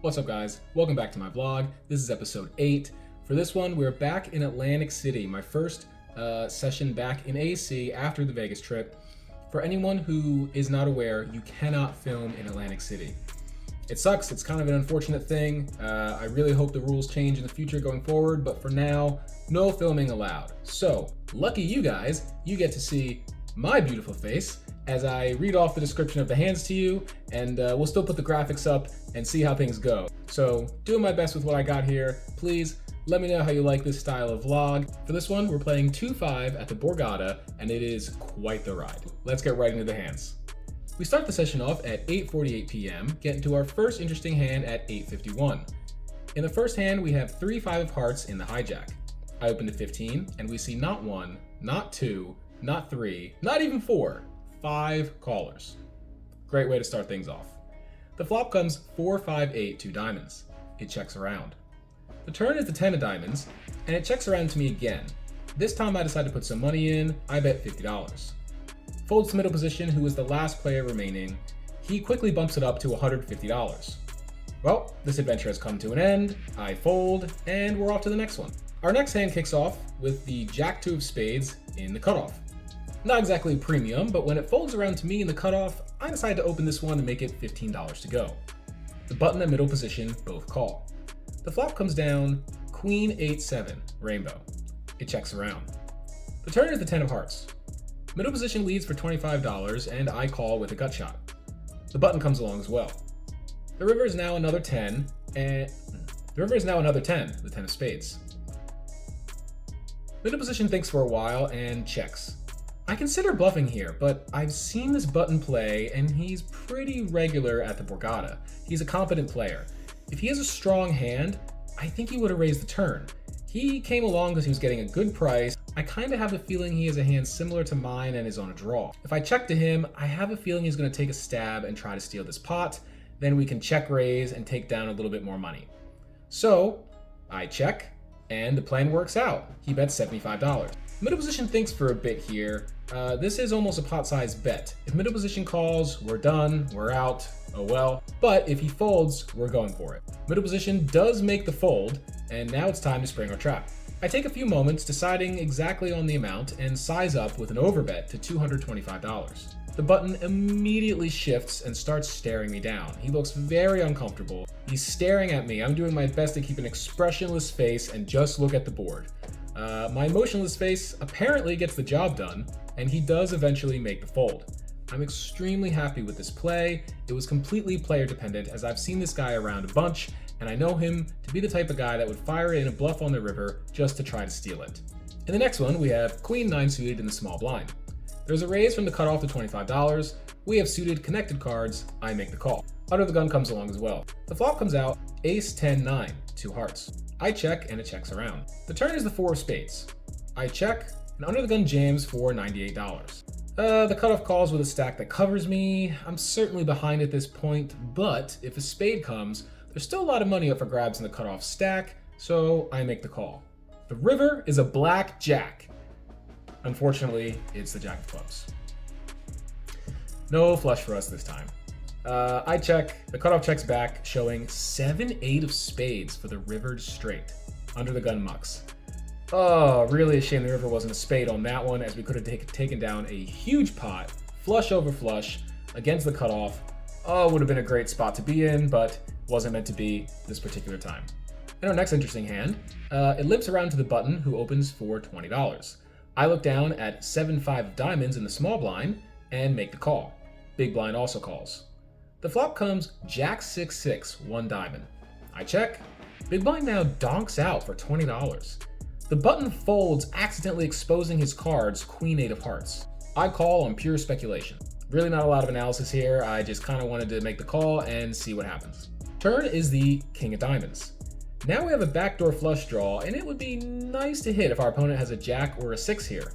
What's up, guys? Welcome back to my vlog. This is episode 8. For this one, we're back in Atlantic City, my first session back in AC after the Vegas trip. For anyone who is not aware, you cannot film in Atlantic City. It sucks, it's kind of an unfortunate thing. I really hope the rules change in the future going forward, but for now, no filming allowed. So, lucky you guys, you get to see my beautiful face as I read off the description of the hands to you, and we'll still put the graphics up and see how things go. So, doing my best with what I got here. Please let me know how you like this style of vlog. For this one, we're playing 2-5 at the Borgata, and it is quite the ride. Let's get right into the hands. We start the session off at 8:48 p.m., get into our first interesting hand at 8:51. In the first hand, we have 3-5 of hearts in the hijack. I open to 15, and we see not 1, not 2, not 3, not even 4, 5 callers. Great way to start things off. The flop comes 4-5-8, 2 diamonds. It checks around. The turn is the 10 of diamonds, and it checks around to me again. This time I decide to put some money in. I bet $50. Folds to middle position, who is the last player remaining. He quickly bumps it up to $150. Well, this adventure has come to an end. I fold, and we're off to the next one. Our next hand kicks off with the Jack 2 of spades in the cutoff. Not exactly premium, but when it folds around to me in the cutoff, I decide to open this one and make it $15 to go. The button and middle position both call. The flop comes down Queen 8-7, rainbow. It checks around. The turn is the 10 of hearts. Middle position leads for $25, and I call with a gut shot. The button comes along as well. The river is now another 10, the 10 of spades. Middle position thinks for a while and checks. I consider bluffing here, but I've seen this button play, and he's pretty regular at the Borgata. He's a competent player. If he has a strong hand, I think he would have raised the turn. He came along because he was getting a good price. I kind of have a feeling he has a hand similar to mine and is on a draw. If I check to him, I have a feeling he's going to take a stab and try to steal this pot. Then we can check raise and take down a little bit more money. So I check, and the plan works out. He bets $75. Middle position thinks for a bit here. This is almost a pot-sized bet. If middle position calls, we're done, we're out, oh well. But if he folds, we're going for it. Middle position does make the fold, and now it's time to spring our trap. I take a few moments deciding exactly on the amount and size up with an overbet to $225. The button immediately shifts and starts staring me down. He looks very uncomfortable. He's staring at me. I'm doing my best to keep an expressionless face and just look at the board. My emotionless face apparently gets the job done, and he does eventually make the fold. I'm extremely happy with this play. It was completely player dependent, as I've seen this guy around a bunch, and I know him to be the type of guy that would fire in a bluff on the river just to try to steal it. In the next one, we have Queen 9 suited in the small blind. There's a raise from the cutoff to $25. We have suited connected cards. I make the call. Under the gun comes along as well. The flop comes out Ace 10-9, 2 hearts. I check, and it checks around. The turn is the 4 of spades. I check, and under the gun jams for $98. The cutoff calls with a stack that covers me. I'm certainly behind at this point, but if a spade comes, there's still a lot of money up for grabs in the cutoff stack, so I make the call. The river is a black jack. Unfortunately, it's the jack of clubs. No flush for us this time. I check, the cutoff checks back, showing 7-8 of spades for the rivered straight. Under the gun mucks. Oh, really a shame the river wasn't a spade on that one, as we could have taken down a huge pot, flush over flush, against the cutoff. Oh, would have been a great spot to be in, but wasn't meant to be this particular time. In our next interesting hand, it limps around to the button, who opens for $20. I look down at 7-5 of diamonds in the small blind and make the call. Big blind also calls. The flop comes Jack 6-6, 1 diamond. I check. Big blind now donks out for $20. The button folds, accidentally exposing his cards Queen 8 of hearts. I call on pure speculation. Really not a lot of analysis here. I just kind of wanted to make the call and see what happens. Turn is the King of diamonds. Now we have a backdoor flush draw, and it would be nice to hit if our opponent has a jack or a 6 here.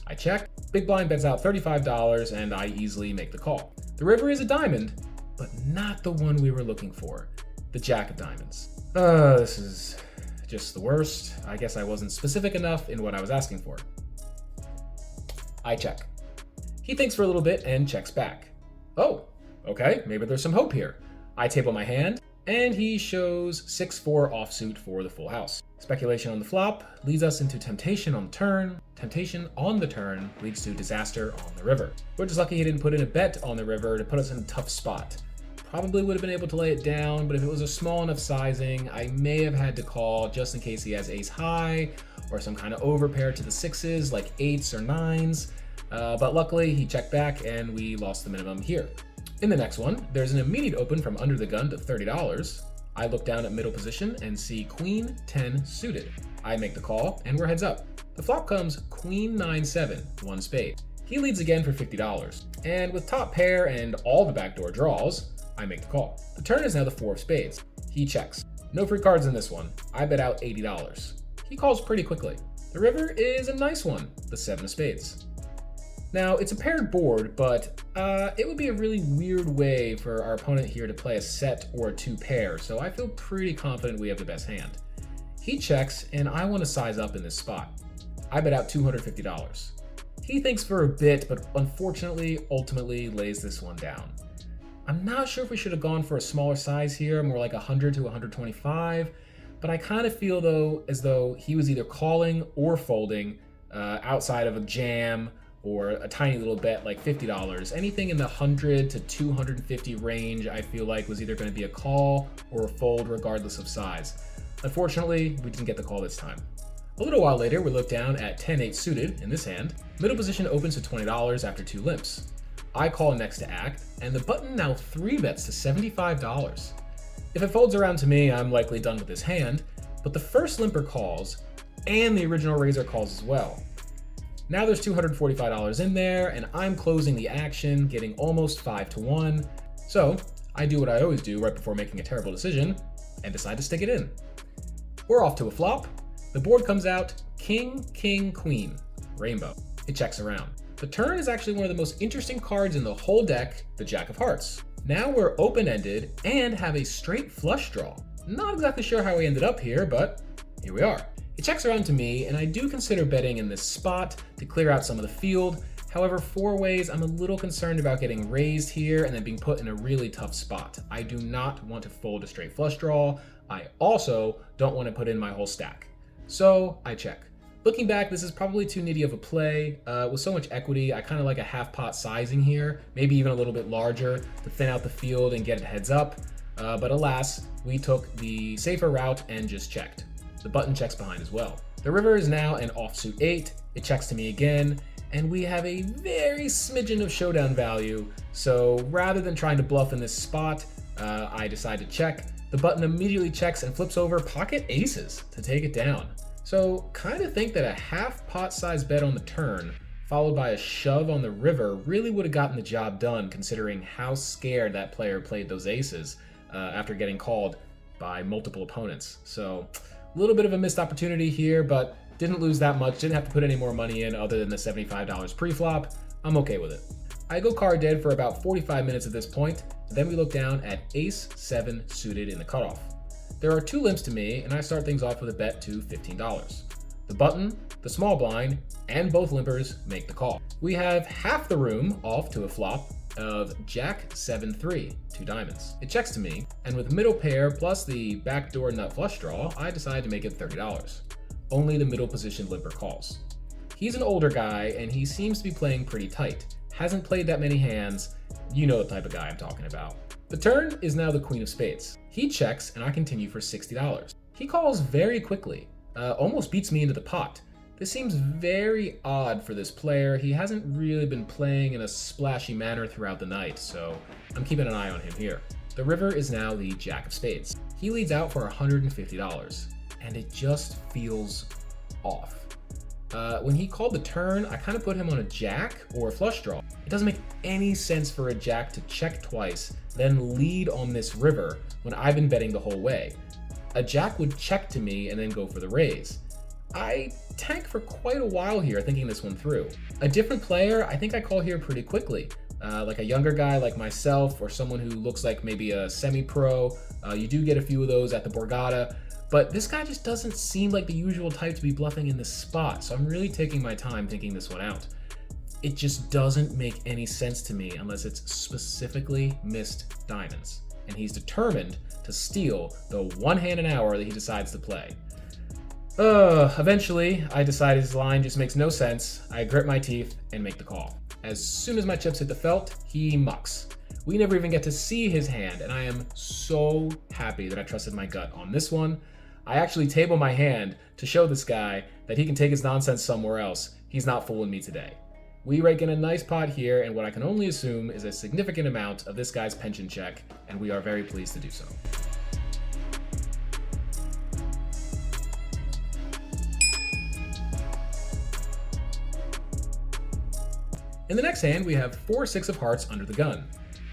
I check. Big blind bets out $35, and I easily make the call. The river is a diamond, but not the one we were looking for. The jack of diamonds. This is just the worst. I guess I wasn't specific enough in what I was asking for. I check. He thinks for a little bit and checks back. Oh, okay, maybe there's some hope here. I table my hand, and he shows 6-4 offsuit for the full house. Speculation on the flop leads us into temptation on the turn. Temptation on the turn leads to disaster on the river. We're just lucky he didn't put in a bet on the river to put us in a tough spot. Probably would have been able to lay it down, but if it was a small enough sizing, I may have had to call just in case he has ace high or some kind of overpair to the sixes like eights or nines. But luckily he checked back and we lost the minimum here. In the next one, there's an immediate open from under the gun to $30. I look down at middle position and see queen 10 suited. I make the call and we're heads up. The flop comes queen 9-7, one spade. He leads again for $50. And with top pair and all the backdoor draws, I make the call. The turn is now the 4 of spades. He checks. No free cards in this one. I bet out $80. He calls pretty quickly. The river is a nice one, the 7 of spades. Now, it's a paired board, but it would be a really weird way for our opponent here to play a set or a 2 pair, so I feel pretty confident we have the best hand. He checks, and I want to size up in this spot. I bet out $250. He thinks for a bit, but unfortunately, ultimately lays this one down. I'm not sure if we should have gone for a smaller size here, more like 100 to 125, but I kind of feel though as though he was either calling or folding outside of a jam or a tiny little bet like $50. Anything in the 100 to 250 range I feel like was either going to be a call or a fold regardless of size. Unfortunately, we didn't get the call this time. A little while later, we look down at 10-8 suited in this hand. Middle position opens to $20 after 2 limps. I call next to act, and the button now 3 bets to $75. If it folds around to me, I'm likely done with this hand, but the first limper calls, and the original raiser calls as well. Now there's $245 in there, and I'm closing the action, getting almost 5 to 1. So I do what I always do right before making a terrible decision, and decide to stick it in. We're off to a flop. The board comes out king, king, queen, rainbow. It checks around. The turn is actually one of the most interesting cards in the whole deck, the Jack of Hearts. Now we're open-ended and have a straight flush draw. Not exactly sure how we ended up here, but here we are. It checks around to me, and I do consider betting in this spot to clear out some of the field. However, 4 ways, I'm a little concerned about getting raised here and then being put in a really tough spot. I do not want to fold a straight flush draw. I also don't want to put in my whole stack. So I check. Looking back, this is probably too nitty of a play. With so much equity, I kind of like a half pot sizing here, maybe even a little bit larger to thin out the field and get it heads up. But alas, we took the safer route and just checked. The button checks behind as well. The river is now an offsuit 8. It checks to me again, and we have a very smidgen of showdown value. So rather than trying to bluff in this spot, I decide to check. The button immediately checks and flips over pocket aces to take it down. So kind of think that a half pot size bet on the turn, followed by a shove on the river, really would have gotten the job done considering how scared that player played those aces after getting called by multiple opponents. So a little bit of a missed opportunity here, but didn't lose that much, didn't have to put any more money in other than the $75 pre-flop. I'm okay with it. I go card dead for about 45 minutes at this point, then we look down at ace 7 suited in the cutoff. There are 2 limps to me, and I start things off with a bet to $15. The button, the small blind, and both limpers make the call. We have half the room off to a flop of Jack 7-3, 2 diamonds. It checks to me, and with middle pair plus the backdoor nut flush draw, I decide to make it $30. Only the middle position limper calls. He's an older guy, and he seems to be playing pretty tight. Hasn't played that many hands. You know the type of guy I'm talking about. The turn is now the queen of spades. He checks, and I continue for $60. He calls very quickly, almost beats me into the pot. This seems very odd for this player. He hasn't really been playing in a splashy manner throughout the night, so I'm keeping an eye on him here. The river is now the Jack of spades. He leads out for $150, and it just feels off. When he called the turn, I kind of put him on a jack or a flush draw. It doesn't make any sense for a jack to check twice, then lead on this river when I've been betting the whole way. A jack would check to me and then go for the raise. I tank for quite a while here thinking this one through. A different player, I think I call here pretty quickly. Like a younger guy like myself or someone who looks like maybe a semi-pro. You do get a few of those at the Borgata. But this guy just doesn't seem like the usual type to be bluffing in this spot, so I'm really taking my time thinking this one out. It just doesn't make any sense to me unless it's specifically missed diamonds. and he's determined to steal the one hand an hour that he decides to play. Eventually, I decide his line just makes no sense. I grit my teeth and make the call. As soon as my chips hit the felt, he mucks. We never even get to see his hand, and I am so happy that I trusted my gut on this one. I actually table my hand to show this guy that he can take his nonsense somewhere else. He's not fooling me today. We rake in a nice pot here, and what I can only assume is a significant amount of this guy's pension check, and we are very pleased to do so. In the next hand, we have 4-6 of hearts under the gun.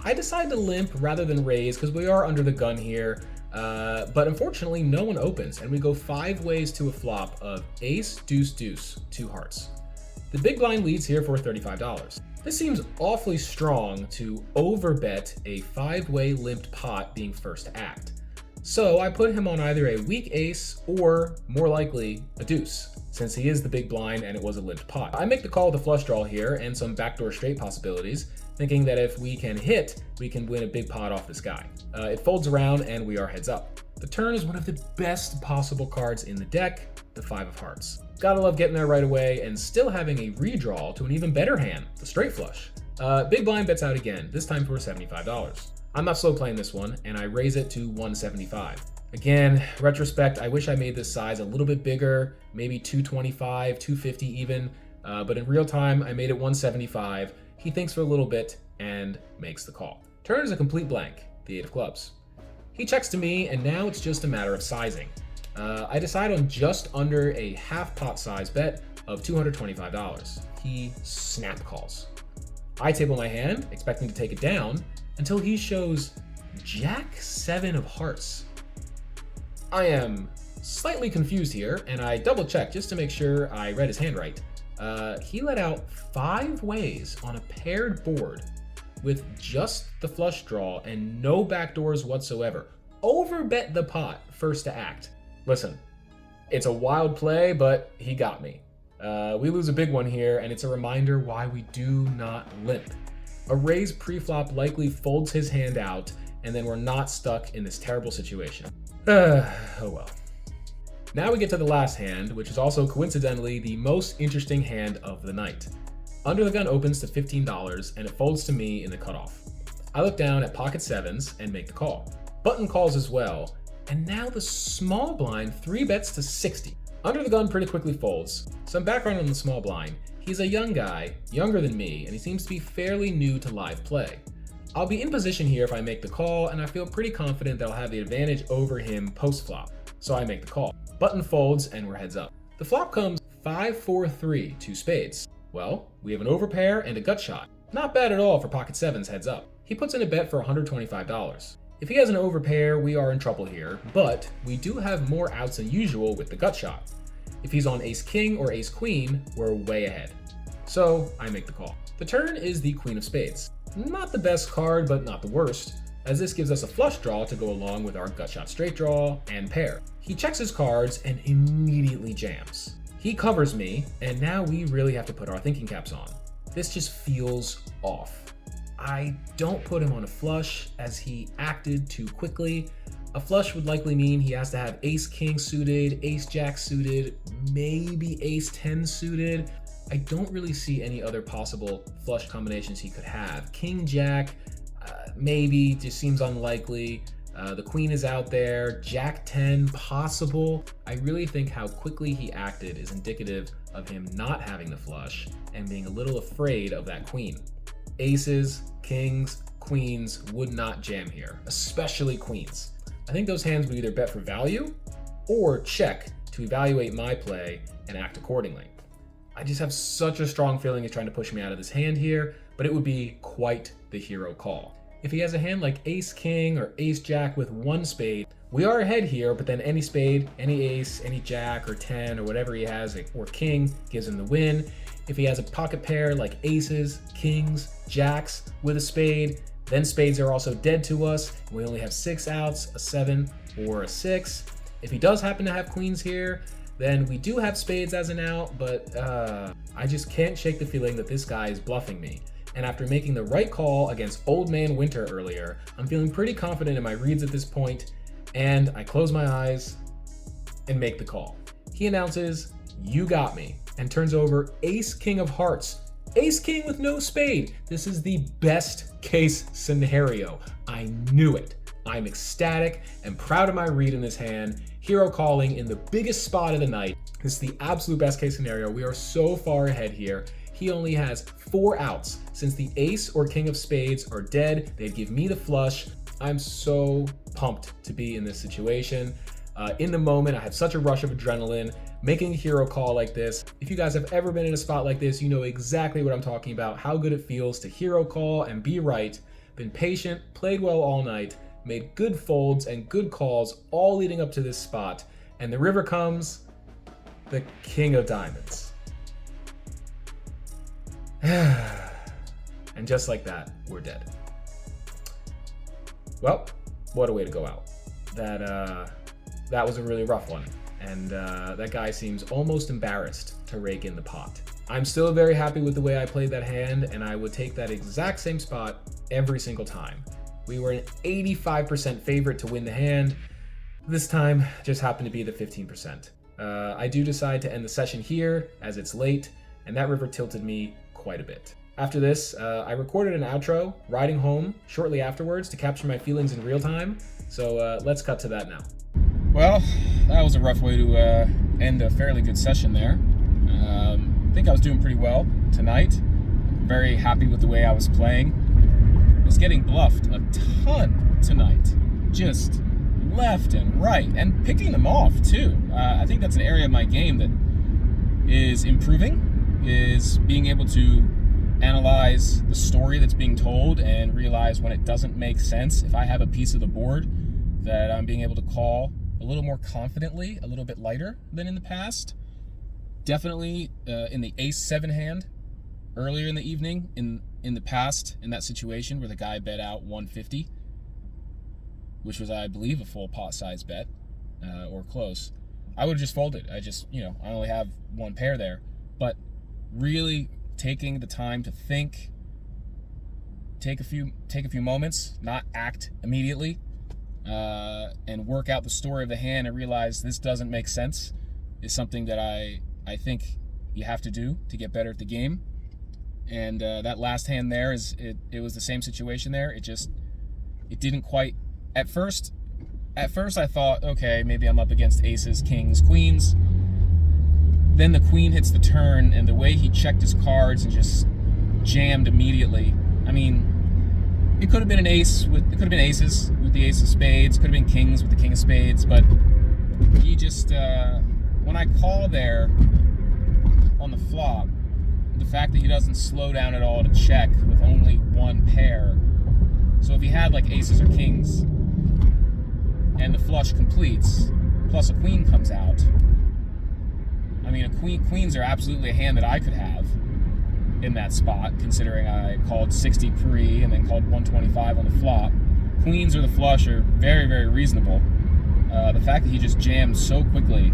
I decide to limp rather than raise because we are under the gun here, but unfortunately no one opens, and we go 5 ways to a flop of ace, deuce, deuce, 2 hearts. The big blind leads here for $35. This seems awfully strong to overbet a 5-way limped pot being first to act. So I put him on either a weak ace or, more likely, a deuce, since he is the big blind and it was a limped pot. I make the call with a flush draw here and some backdoor straight possibilities, thinking that if we can hit, we can win a big pot off this guy. It folds around and we are heads up. The turn is one of the best possible cards in the deck, the 5 of hearts. Gotta love getting there right away and still having a redraw to an even better hand, the straight flush. Big blind bets out again, this time for $75. I'm not slow playing this one, and I raise it to $175. Again, retrospect, I wish I made this size a little bit bigger, maybe $225, $250 even, but in real time, I made it $175. He thinks for a little bit and makes the call. Turn is a complete blank, the 8 of clubs. He checks to me, and now it's just a matter of sizing. I decide on just under a half pot size bet of $225. He snap calls. I table my hand, expecting to take it down, until he shows Jack 7 of hearts. I am slightly confused here, and I double check just to make sure I read his hand right. He let out 5 ways on a paired board with just the flush draw and no backdoors whatsoever. Overbet the pot first to act. Listen, it's a wild play, but he got me. We lose a big one here, and it's a reminder why we do not limp. A raise pre-flop likely folds his hand out, and then we're not stuck in this terrible situation. Oh well. Now we get to the last hand, which is also coincidentally the most interesting hand of the night. Under the gun opens to $15, and it folds to me in the cutoff. I look down at pocket 7s and make the call. Button calls as well, and now the small blind 3 bets to 60. Under the gun pretty quickly folds. Some background on the small blind. He's a young guy, younger than me, and he seems to be fairly new to live play. I'll be in position here if I make the call, and I feel pretty confident that I'll have the advantage over him post-flop, so I make the call. Button folds, and we're heads up. The flop comes 5-4-3, 2 spades. Well, we have an overpair and a gut shot. Not bad at all for pocket 7's heads up. He puts in a bet for $125. If he has an overpair, we are in trouble here, but we do have more outs than usual with the gut shot. If he's on ace king or ace queen, we're way ahead. So I make the call. The turn is the queen of spades. Not the best card, but not the worst, as this gives us a flush draw to go along with our gut shot straight draw and pair. He checks his cards and immediately jams. He covers me, and now we really have to put our thinking caps on. This just feels off. I don't put him on a flush as he acted too quickly. A flush would likely mean he has to have ace king suited, ace jack suited, maybe ace 10 suited. I don't really see any other possible flush combinations he could have. King jack, maybe, just seems unlikely. The queen is out there, jack 10 possible. I really think how quickly he acted is indicative of him not having the flush and being a little afraid of that queen. Aces, kings, queens would not jam here, especially queens. I think those hands would either bet for value or check to evaluate my play and act accordingly. I just have such a strong feeling he's trying to push me out of this hand here, but it would be quite the hero call. If he has a hand like ace king or ace jack with 1 spade, we are ahead here, but then any spade, any ace, any jack or 10 or whatever he has, or king, gives him the win. If he has a pocket pair like aces, kings, jacks with a spade, then spades are also dead to us, and we only have 6 outs, a 7 or a 6. If he does happen to have queens here, then we do have spades as an out, but I just can't shake the feeling that this guy is bluffing me. And after making the right call against Old Man Winter earlier, I'm feeling pretty confident in my reads at this point, and I close my eyes and make the call. He announces, "You got me," and turns over Ace King of Hearts. Ace King with no spade. This is the best case scenario. I knew it. I'm ecstatic and proud of my read in this hand. Hero calling in the biggest spot of the night. This is the absolute best case scenario. We are so far ahead here. He only has 4 outs. Since the ace or king of spades are dead, they'd give me the flush. I'm so pumped to be in this situation. In the moment, I have such a rush of adrenaline. Making a hero call like this, if you guys have ever been in a spot like this, you know exactly what I'm talking about, how good it feels to hero call and be right. Been patient, played well all night, made good folds and good calls all leading up to this spot. And the river comes, the king of diamonds. And just like that, we're dead. Well, what a way to go out. That was a really rough one. And that guy seems almost embarrassed to rake in the pot. I'm still very happy with the way I played that hand, and I would take that exact same spot every single time. We were an 85% favorite to win the hand. This time just happened to be the 15%. I do decide to end the session here as it's late, and that river tilted me quite a bit. After this, I recorded an outro riding home shortly afterwards to capture my feelings in real time. So let's cut to that now. Well, that was a rough way to end a fairly good session there. I think I was doing pretty well tonight. Very happy with the way I was playing. I was getting bluffed a ton tonight. Just left and right, and picking them off too. I think that's an area of my game that is improving, is being able to analyze the story that's being told and realize when it doesn't make sense. If I have a piece of the board that I'm being able to call a little more confidently, a little bit lighter than in the past. Definitely in the ace-7 hand earlier in the evening, in the past, in that situation where the guy bet out 150, which was, I believe, a full pot size bet, or close, I would have just folded. I only have one pair there. But really taking the time to think, take a few moments, not act immediately, and work out the story of the hand and realize this doesn't make sense is something that I think you have to do to get better at the game. And that last hand there it was the same situation there. It didn't quite. At first I thought, okay, maybe I'm up against aces, kings, queens. Then the queen hits the turn, and the way he checked his cards and just jammed immediately. I mean, it could have been an ace it could have been aces with the ace of spades, could have been kings with the king of spades, but he just when I call there on the flop, the fact that he doesn't slow down at all to check with only one pair. So if he had like aces or kings and the flush completes, plus a queen comes out, I mean, queens are absolutely a hand that I could have in that spot, considering I called 60 pre and then called 125 on the flop. Queens or the flush are very, very reasonable. The fact that he just jammed so quickly,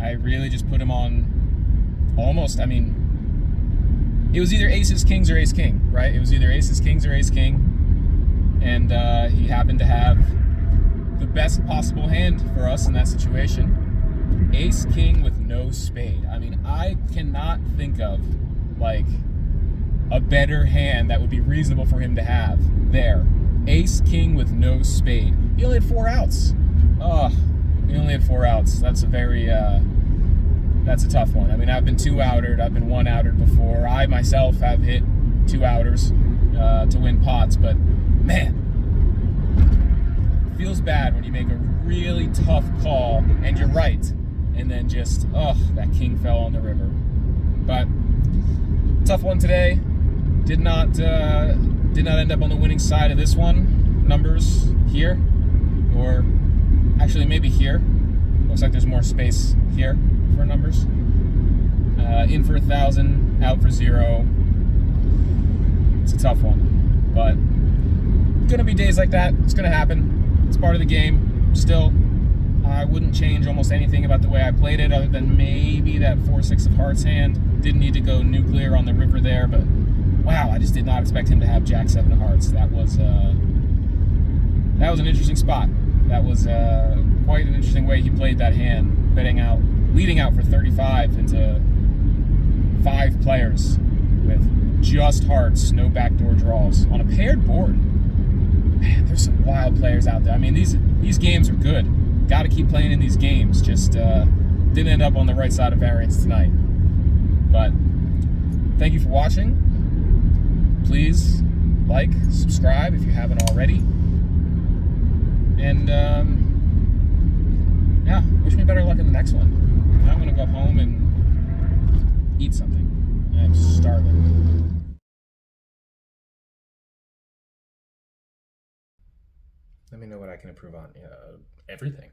I really just put him on almost, I mean, it was either aces, kings, or ace king, right? It was either aces, kings, or ace king. And he happened to have the best possible hand for us in that situation. Ace king with no spade. I mean, I cannot think of like a better hand that would be reasonable for him to have there. Ace king with no spade. He only had 4 outs. Oh, he only had 4 outs. That's a very that's a tough one. I mean, I've been 2-outered, I've been 1-outered before. I myself have hit 2-outers to win pots, but man, it feels bad when you make a really tough call and you're right, and then just, that king fell on the river. But tough one today. Did not end up on the winning side of this one. Numbers here, or actually maybe here. Looks like there's more space here for numbers. In for 1,000, out for 0. It's a tough one, but gonna be days like that. It's gonna happen. It's part of the game. Still, I wouldn't change almost anything about the way I played it, other than maybe that 4-6 of hearts hand. Didn't need to go nuclear on the river there, but wow, I just did not expect him to have Jack 7 of hearts. That was an interesting spot. That was quite an interesting way he played that hand, leading out for 35 into 5 players with just hearts, no backdoor draws on a paired board. Man, there's some wild players out there. I mean, these games are good. Got to keep playing in these games. Just didn't end up on the right side of variance tonight. But thank you for watching. Please like, subscribe if you haven't already. And yeah, wish me better luck in the next one. Now I'm gonna go home and eat something. I'm starving. Let me know what I can improve on. Everything.